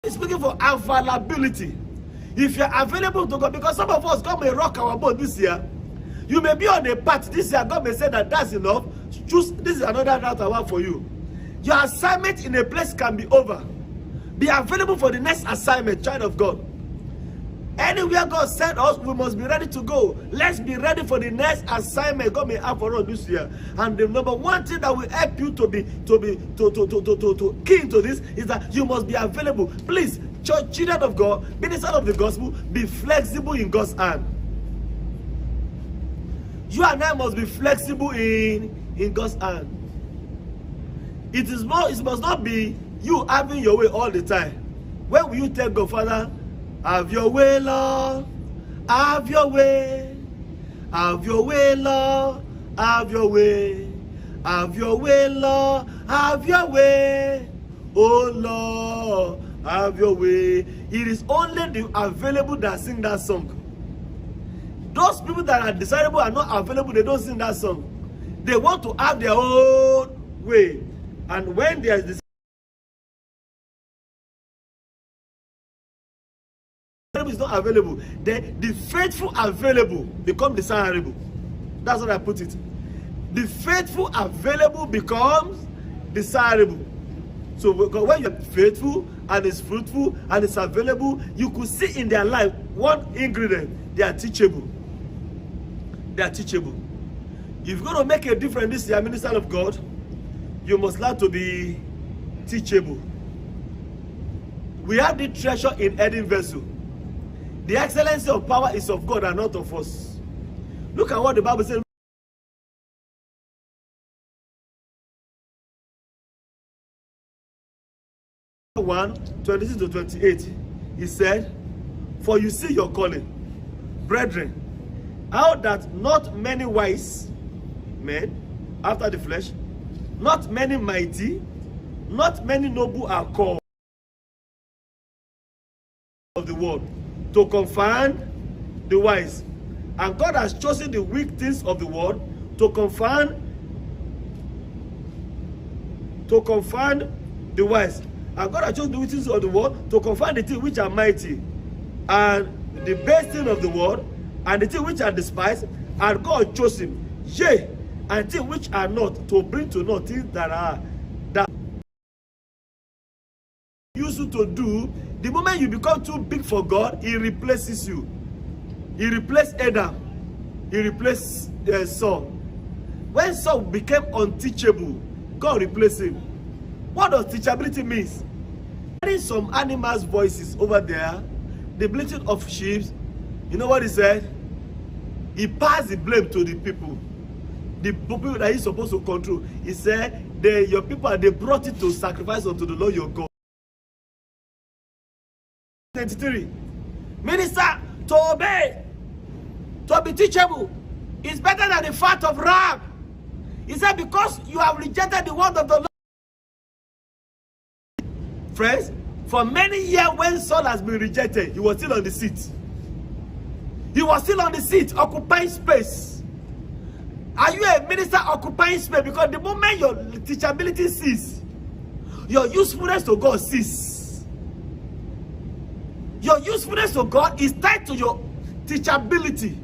It's speaking for availability. If you're available to God, because some of us, God may rock our boat this year. You may be on a path this year. God may say that that's enough. Choose, this is another route I want for you. Your assignment in a place can be over. Be available for the next assignment, child of God. Anywhere God sent us, we must be ready to go. Let's be ready for the next assignment God may have for us this year. And the number one thing that will help you to key into this is that you must be available. Please, children of God, ministers of the gospel, be flexible in God's hand. You and I must be flexible in God's hand. It must not be you having your way all the time. When will you tell God, Father, have your way, Lord, have your way, have your way, Lord, have your way, have your way, Lord, have your way, oh Lord, have your way. It is only the available that sing that song. Those people that are desirable are not available, they don't sing that song. They want to have their own way. And when there is this is not available, then the faithful available become desirable. That's what I put it. The faithful available becomes desirable. So when you're faithful and it's fruitful and it's available, you could see in their life one ingredient: they are teachable. They are teachable. If you're going to make a difference this year, minister of God, you must learn to be teachable. We have the treasure in earthen vessel. The excellency of power is of God and not of us. Look at what the Bible says. 1:26-28. He said, for you see your calling, brethren, how that not many wise men after the flesh, not many mighty, not many noble are called of the world, to confound the wise. And God has chosen the weak things of the world to confound the wise. And God has chosen the weak things of the world to confound the things which are mighty, and the base thing of the world, and the things which are despised. And God chose him, yea, and things which are not, to bring to naught things that are, that used to do. The moment you become too big for God, he replaces you. He replaced Adam. He replaced Saul. When Saul became unteachable, God replaced him. What does teachability mean? Hearing some animals' voices over there, the bleating of sheep, you know what he said? He passed the blame to the people. The people that he's supposed to control. He said, your people, they brought it to sacrifice unto the Lord your God. 23. Minister, to obey, to be teachable, is better than the fat of ram. He said, because you have rejected the word of the Lord. Friends, for many years when Saul has been rejected, he was still on the seat. He was still on the seat, occupying space. Are you a minister occupying space? Because the moment your teachability ceases, your usefulness to God ceases. Your usefulness to God is tied to your teachability.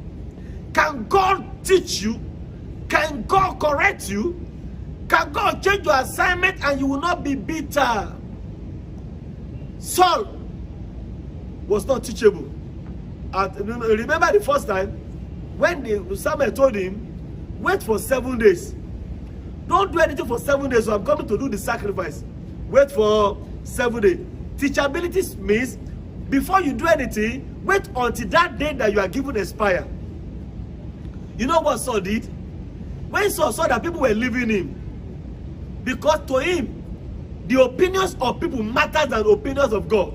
Can God teach you? Can God correct you? Can God change your assignment and you will not be bitter? Saul was not teachable. Remember the first time when Samuel told him, wait for 7 days. Don't do anything for 7 days, so I'm coming to do the sacrifice. Wait for 7 days. Teachability means before you do anything, wait until that day that you are given expire. You know what Saul did? When Saul saw that people were leaving him, because to him, the opinions of people matter than the opinions of God.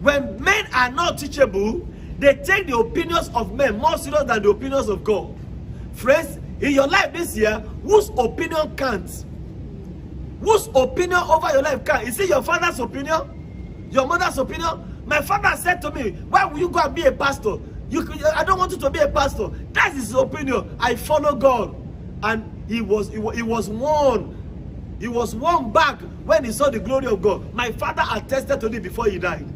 When men are not teachable, they take the opinions of men more serious than the opinions of God. Friends, in your life this year, whose opinion counts? Whose opinion over your life counts? Is it your father's opinion? Your mother's opinion? My father said to me, why will you go and be a pastor? I don't want you to be a pastor. That's his opinion. I follow God. And he was warned. He was warned back when he saw the glory of God. My father attested to it before he died.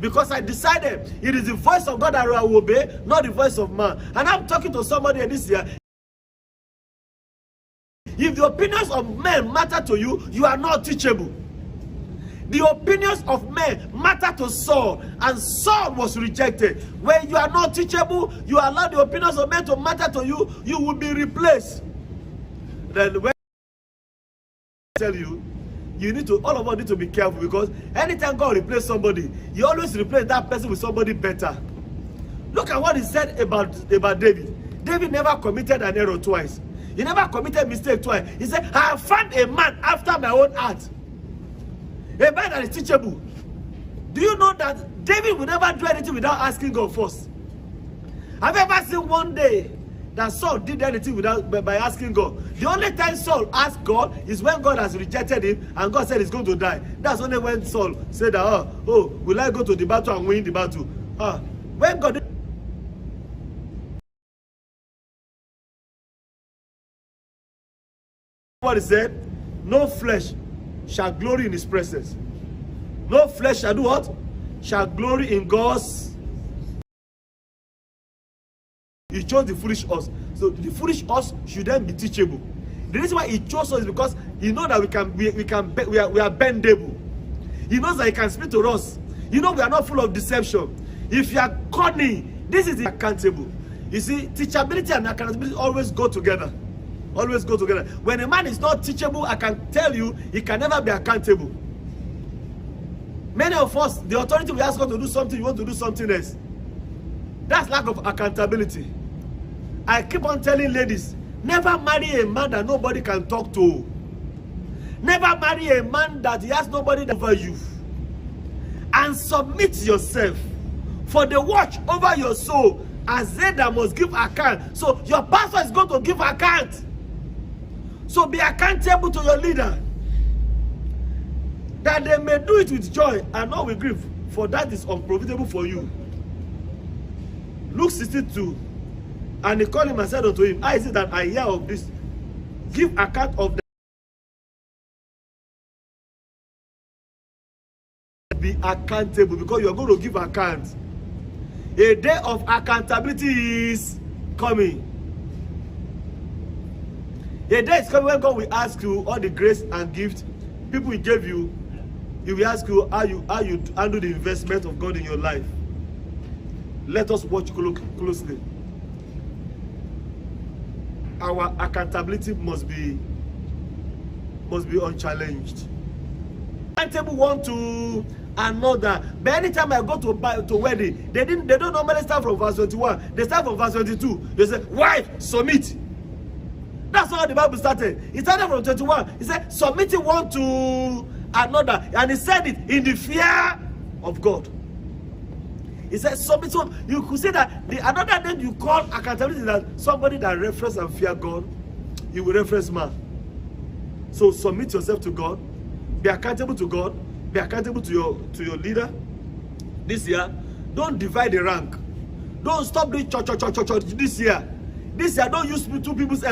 Because I decided it is the voice of God that I will obey, not the voice of man. And I'm talking to somebody this year. If the opinions of men matter to you, you are not teachable. The opinions of men matter to Saul, and Saul was rejected. When you are not teachable, you allow the opinions of men to matter to you, you will be replaced. Then when I tell you, you need to, all of us need to be careful, because anytime God replaces somebody, you always replace that person with somebody better. Look at what he said about David. David never committed an error twice. He never committed mistake twice. He said, I have found a man after my own heart. A man that is teachable. Do you know that David will never do anything without asking God first? Have you ever seen one day that Saul did anything by asking God? The only time Saul asked God is when God has rejected him and God said he's going to die. That's only when Saul said that, oh, will I go to the battle and win the battle? When God did, what he said, no flesh shall glory in his presence. No flesh shall do what? Shall glory in God's. He chose the foolish us. So the foolish us should then be teachable. The reason why he chose us is because he knows that we are bendable. He knows that he can speak to us. You know, we are not full of deception. If you are cunning, this is accountable. You see, teachability and accountability always go together. Always go together. When a man is not teachable, I can tell you, he can never be accountable. Many of us, the authority we ask God to do something, you want to do something else. That's lack of accountability. I keep on telling ladies, never marry a man that nobody can talk to. Never marry a man that he has nobody over you. And submit yourself for the watch over your soul, as they that must give account. So your pastor is going to give account. So be accountable to your leader, that they may do it with joy and not with grief, for that is unprofitable for you. Luke 62. And he called him and said unto him, how is it that I hear of this? Give account of that. Be accountable, because you are going to give account. A day of accountability is coming. A day is coming when God will ask you all the grace and gift people He gave you. He will ask you how you handle the investment of God in your life. Let us watch closely. Our accountability must be unchallenged. Accountable one to another. But anytime I go to wedding, they don't normally start from verse 21. They start from verse 22. They say, wife, submit. That's how the Bible started. It started from 21. He said, submitting one to another. And he said it in the fear of God. He said, submit one. You could say that the another name you call accountability is that somebody that reference and fear God, you will reference man. So submit yourself to God. Be accountable to God. Be accountable to your leader. This year, don't divide the rank. Don't stop doing church this year. This year, don't use two people's